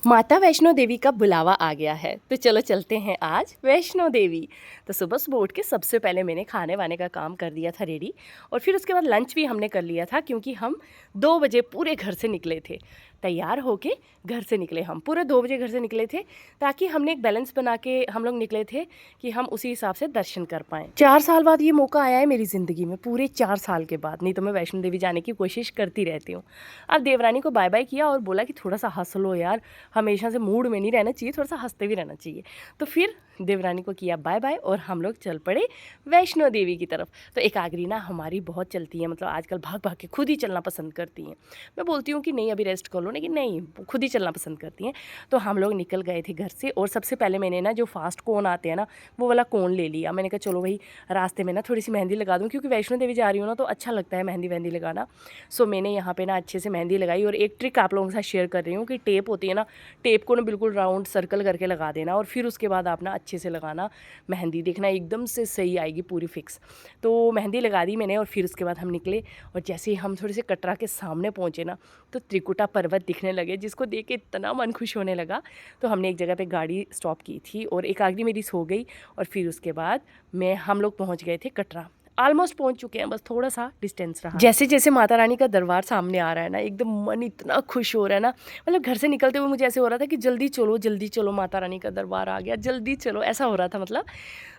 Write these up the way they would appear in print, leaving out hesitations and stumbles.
माता वैष्णो देवी का बुलावा आ गया है तो चलो चलते हैं आज वैष्णो देवी। तो सुबह सुबह उठ के सबसे पहले मैंने खाने वाने का काम कर दिया था रेडी, और फिर उसके बाद लंच भी हमने कर लिया था क्योंकि हम 2 बजे पूरे घर से निकले थे। तैयार होके घर से निकले, हम पूरे 2 बजे घर से निकले थे ताकि हमने एक बैलेंस बना के हम लोग निकले थे कि हम उसी हिसाब से दर्शन कर पाएँ। 4 साल बाद ये मौका आया है मेरी ज़िंदगी में, पूरे 4 साल के बाद। नहीं तो मैं वैष्णो देवी जाने की कोशिश करती रहती हूँ। अब देवरानी को बाय बाय किया और बोला कि थोड़ा सा हंस लो यार, हमेशा से मूड में नहीं रहना चाहिए, थोड़ा सा हंसते भी रहना चाहिए। तो फिर देवरानी को किया बाय बाय और हम लोग चल पड़े वैष्णो देवी की तरफ। तो एकाग्री ना हमारी बहुत चलती है, मतलब आजकल भाग भाग के खुद ही चलना पसंद करती हैं। मैं बोलती हूँ कि नहीं अभी रेस्ट कर लो, लेकिन नहीं, खुद ही चलना पसंद करती हैं। तो हम लोग निकल गए थे घर से, और सबसे पहले मैंने ना जो फास्ट कोन आते हैं ना वो वाला कोन ले लिया। मैंने कहा चलो भाई रास्ते में ना थोड़ी सी मेहंदी लगा दूँ, क्योंकि वैष्णो देवी जा रही हूँ ना तो अच्छा लगता है मेहंदी वहंदी लगाना। सो मैंने यहाँ पे ना अच्छे से मेहंदी लगाई, और एक ट्रिक आप लोगों के साथ शेयर कर रही हूँ कि टेप होती है ना, टेप को ना बिल्कुल राउंड सर्कल करके लगा देना, और फिर उसके बाद आप ना अच्छे से लगाना मेहंदी, देखना एकदम से सही आएगी पूरी फिक्स। तो मेहंदी लगा दी मैंने, और फिर उसके बाद हम निकले। और जैसे ही हम थोड़े से कटरा के सामने पहुँचे ना तो त्रिकुटा पर्वत दिखने लगे, जिसको देख के इतना मन खुश होने लगा। तो हमने एक जगह पे गाड़ी स्टॉप की थी और एकाग्री मेरी सो गई, और फिर उसके बाद हम लोग पहुँच गए थे कटरा। ऑलमोस्ट पहुंच चुके हैं, बस थोड़ा सा डिस्टेंस रहा। जैसे जैसे माता रानी का दरबार सामने आ रहा है ना, एकदम मन इतना खुश हो रहा है ना। मतलब घर से निकलते हुए मुझे ऐसे हो रहा था कि जल्दी चलो माता रानी का दरबार आ गया, जल्दी चलो, ऐसा हो रहा था मतलब।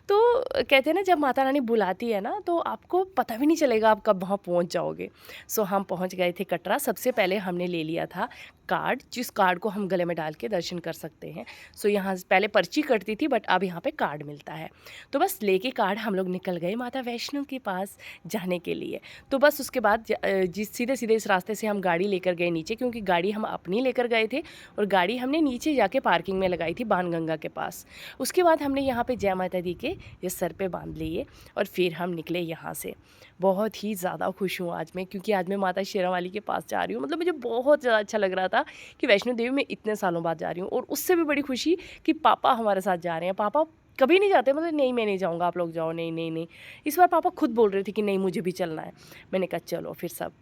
तो कहते हैं ना जब माता रानी बुलाती है ना तो आपको पता भी नहीं चलेगा आप कब वहाँ पहुँच जाओगे। सो हम पहुँच गए थे कटरा। सबसे पहले हमने ले लिया था कार्ड, जिस कार्ड को हम गले में डाल के दर्शन कर सकते हैं। सो यहाँ पहले पर्ची कटती थी, बट अब यहाँ पे कार्ड मिलता है। तो बस लेके कार्ड हम लोग निकल गए माता वैष्णो के पास जाने के लिए। तो बस उसके बाद जिस सीधे सीधे इस रास्ते से हम गाड़ी लेकर गए नीचे, क्योंकि गाड़ी हम अपनी लेकर गए थे, और गाड़ी हमने नीचे जाके पार्किंग में लगाई थी बाणगंगा के पास। उसके बाद हमने यहाँ पे जय माता दी के ये सर पे बांध लिए, और फिर हम निकले यहाँ से। बहुत ही ज़्यादा खुश हूँ आज मैं, क्योंकि आज मैं माता शेरावाली के पास जा रही हूँ। मतलब मुझे बहुत ज़्यादा अच्छा लग रहा था कि वैष्णो देवी में इतने सालों बाद जा रही हूँ, और उससे भी बड़ी खुशी कि पापा हमारे साथ जा रहे हैं। पापा कभी नहीं जाते, मतलब नहीं मैं नहीं जाऊँगा, आप लोग जाओ, नहीं नहीं नहीं। इस बार पापा खुद बोल रहे थे कि नहीं मुझे भी चलना है। मैंने कहा चलो फिर सब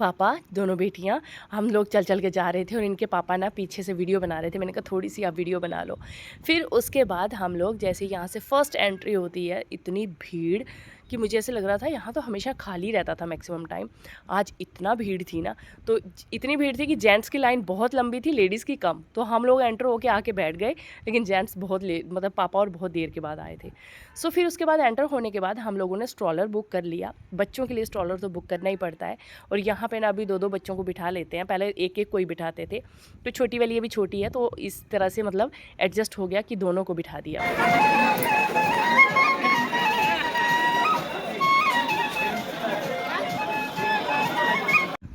पापा, दोनों बेटियां, हम लोग चल चल के जा रहे थे, और इनके पापा ना पीछे से वीडियो बना रहे थे। मैंने कहा थोड़ी सी आप वीडियो बना लो। फिर उसके बाद हम लोग जैसे यहाँ से फर्स्ट एंट्री होती है, इतनी भीड़ कि मुझे ऐसे लग रहा था यहाँ तो हमेशा खाली रहता था मैक्सिमम टाइम। आज इतना भीड़ थी ना, तो इतनी भीड़ थी कि जेंट्स की लाइन बहुत लंबी थी, लेडीज़ की कम। तो हम लोग एंटर होके आके बैठ गए, लेकिन जेंट्स बहुत मतलब पापा और बहुत देर के बाद आए थे। सो फिर उसके बाद एंटर होने के बाद हम लोगों ने स्ट्रॉलर बुक कर लिया। बच्चों के लिए स्ट्रॉलर तो बुक करना ही पड़ता है, और यहाँ पे ना अभी 2-2 बच्चों को बिठा लेते हैं, पहले एक एक कोई बिठाते थे। तो छोटी वाली अभी छोटी है, तो इस तरह से मतलब एडजस्ट हो गया कि दोनों को बिठा दिया।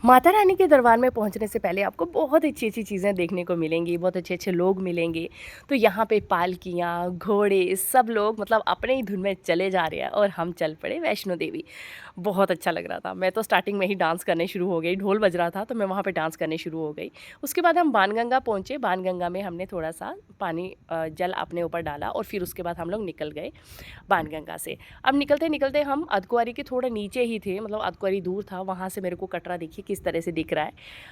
माता रानी के दरबार में पहुंचने से पहले आपको बहुत अच्छी अच्छी चीज़ें देखने को मिलेंगी, बहुत अच्छे अच्छे लोग मिलेंगे। तो यहाँ पे पालकियाँ, घोड़े, सब लोग मतलब अपने ही धुन में चले जा रहे हैं, और हम चल पड़े वैष्णो देवी। बहुत अच्छा लग रहा था। मैं तो स्टार्टिंग में ही डांस करने शुरू हो गई, ढोल बज रहा था तो मैं वहाँ पे डांस करने शुरू हो गई। उसके बाद हम बाणगंगा पहुँचे। बाणगंगा में हमने थोड़ा सा पानी जल अपने ऊपर डाला, और फिर उसके बाद हम लोग निकल गए बाणगंगा से। अब निकलते निकलते हम अर्धकुंवारी के थोड़ा नीचे ही थे, मतलब अर्धकुंवारी दूर था, वहाँ से मेरे को कटरा देखिए किस तरह से दिख रहा है।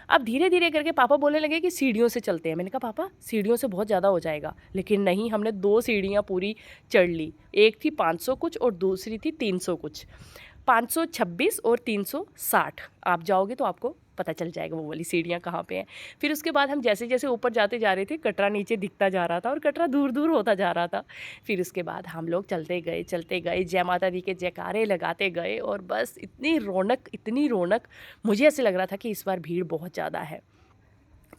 अब धीरे धीरे करके पापा बोलने लगे कि सीढ़ियों से चलते हैं। मैंने कहा पापा सीढ़ियों से बहुत ज़्यादा हो जाएगा, लेकिन नहीं, हमने 2 सीढ़ियाँ पूरी चढ़ ली। एक थी 500 कुछ और दूसरी थी 300 कुछ, 526 और 360। आप जाओगे तो आपको पता चल जाएगा वो वाली सीढ़ियाँ कहाँ पे हैं। फिर उसके बाद हम जैसे जैसे ऊपर जाते जा रहे थे, कटरा नीचे दिखता जा रहा था, और कटरा दूर दूर होता जा रहा था। फिर उसके बाद हम लोग चलते गए, जय माता दी के जयकारे लगाते गए, और बस इतनी रौनक, मुझे ऐसे लग रहा था कि इस बार भीड़ बहुत ज़्यादा है।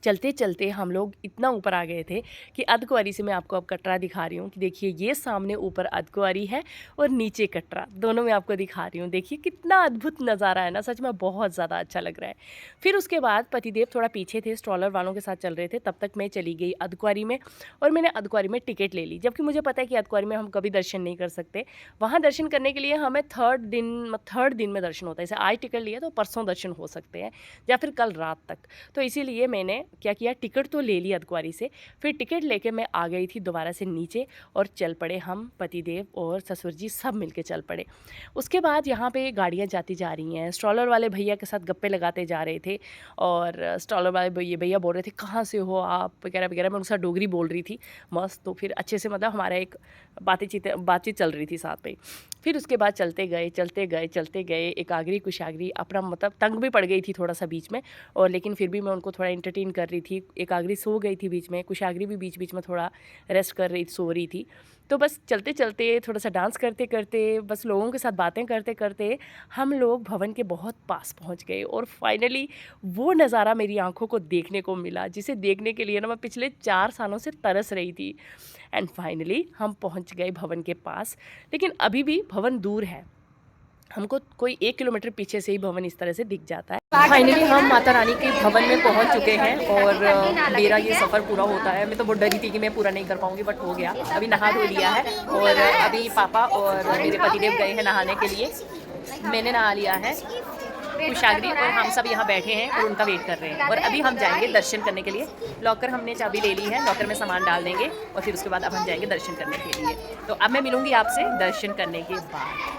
चलते चलते हम लोग इतना ऊपर आ गए थे कि अर्धकुंवारी से मैं आपको अब कटरा दिखा रही हूँ कि देखिए ये सामने ऊपर अर्धकुंवारी है और नीचे कटरा, दोनों में आपको दिखा रही हूँ। देखिए कितना अद्भुत नज़ारा है ना, सच में बहुत ज़्यादा अच्छा लग रहा है। फिर उसके बाद पतिदेव थोड़ा पीछे थे, स्ट्रॉलर वालों के साथ चल रहे थे, तब तक मैं चली गई अर्धकुंवारी में, और मैंने अर्धकुंवारी में टिकट ले ली, जबकि मुझे पता है कि अर्धकुंवारी में हम कभी दर्शन नहीं कर सकते। वहाँ दर्शन करने के लिए हमें थर्ड दिन में दर्शन होता है। जैसे आज टिकट लिया तो परसों दर्शन हो सकते हैं, या फिर कल रात तक। तो इसीलिए मैंने क्या किया, टिकट तो ले ली अधकुआरी से, फिर टिकट लेके मैं आ गई थी दोबारा से नीचे और चल पड़े हम पतिदेव और ससुर जी सब मिलके चल पड़े। उसके बाद यहाँ पे गाड़ियाँ जाती जा रही हैं, स्ट्रॉलर वाले भैया के साथ गप्पे लगाते जा रहे थे और स्ट्रॉलर वाले भैया बोल रहे थे कहाँ से हो आप वगैरह वगैरह, मैं उनके साथ डोगरी बोल रही थी मस्त। तो फिर अच्छे से मतलब हमारा एक बातचीत चल रही थी साथ में। फिर उसके बाद चलते गए चलते गए चलते गए, एकाग्री कुशाग्री अपना मतलब तंग भी पड़ गई थी थोड़ा सा बीच में, और लेकिन फिर भी मैं उनको थोड़ा एंटरटेन कर रही थी। एकाग्री सो गई थी बीच में, कुशाग्री भी बीच बीच में थोड़ा रेस्ट कर रही सो रही थी। तो बस चलते चलते थोड़ा सा डांस करते करते बस लोगों के साथ बातें करते करते हम लोग भवन के बहुत पास पहुंच गए, और फाइनली वो नज़ारा मेरी आंखों को देखने को मिला जिसे देखने के लिए ना मैं पिछले 4 सालों से तरस रही थी। एंड फाइनली हम पहुंच गए भवन के पास, लेकिन अभी भी भवन दूर है, हमको कोई 1 किलोमीटर पीछे से ही भवन इस तरह से दिख जाता है। फाइनली हम माता रानी के भवन में पहुंच चुके हैं और मेरा ये सफ़र पूरा होता है। मैं तो बहुत डरी थी कि मैं पूरा नहीं कर पाऊंगी, बट हो गया। अभी नहा धो लिया है और अभी पापा और मेरे पतिदेव गए हैं नहाने के लिए, मैंने नहा लिया है, कुशाग्री और हम सब यहाँ बैठे हैं और उनका वेट कर रहे हैं। और अभी हम जाएंगे दर्शन करने के लिए। लॉकर हमने चाबी ले ली है, लॉकर में सामान डाल देंगे और फिर उसके बाद अब हम जाएंगे दर्शन करने के लिए। तो अब मैं मिलूंगी आपसे दर्शन करने के बाद।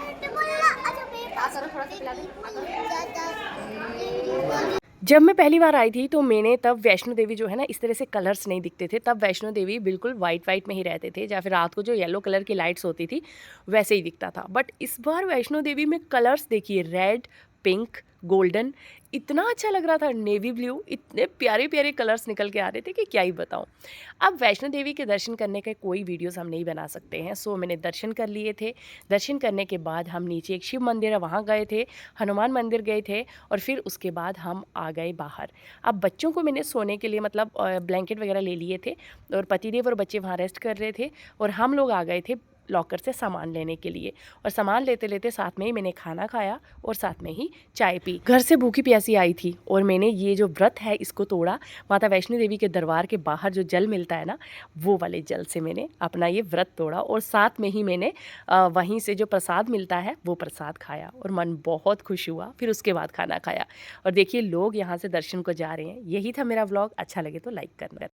जब मैं पहली बार आई थी तो मैंने तब वैष्णो देवी जो है ना इस तरह से कलर्स नहीं दिखते थे, तब वैष्णो देवी बिल्कुल वाइट वाइट में ही रहते थे, या फिर रात को जो येलो कलर की लाइट्स होती थी वैसे ही दिखता था। बट इस बार वैष्णो देवी में कलर्स देखिए, रेड, पिंक, गोल्डन, इतना अच्छा लग रहा था, नेवी ब्लू, इतने प्यारे प्यारे कलर्स निकल के आ रहे थे कि क्या ही बताऊं। अब वैष्णो देवी के दर्शन करने के कोई वीडियोस हम नहीं बना सकते हैं, सो मैंने दर्शन कर लिए थे। दर्शन करने के बाद हम नीचे एक शिव मंदिर है वहाँ गए थे, हनुमान मंदिर गए थे, और फिर उसके बाद हम आ गए बाहर। अब बच्चों को मैंने सोने के लिए मतलब ब्लैंकेट वगैरह ले लिए थे, और पतिदेव और बच्चे वहाँ रेस्ट कर रहे थे, और हम लोग आ गए थे लॉकर से सामान लेने के लिए। और सामान लेते लेते साथ में ही मैंने खाना खाया और साथ में ही चाय पी। घर से भूखी प्यासी आई थी और मैंने ये जो व्रत है इसको तोड़ा। माता वैष्णो देवी के दरबार के बाहर जो जल मिलता है ना, वो वाले जल से मैंने अपना ये व्रत तोड़ा, और साथ में ही मैंने वहीं से जो प्रसाद मिलता है वो प्रसाद खाया, और मन बहुत खुश हुआ। फिर उसके बाद खाना खाया, और देखिए लोग यहाँ से दर्शन को जा रहे हैं। यही था मेरा व्लॉग। अच्छा लगे तो लाइक करना।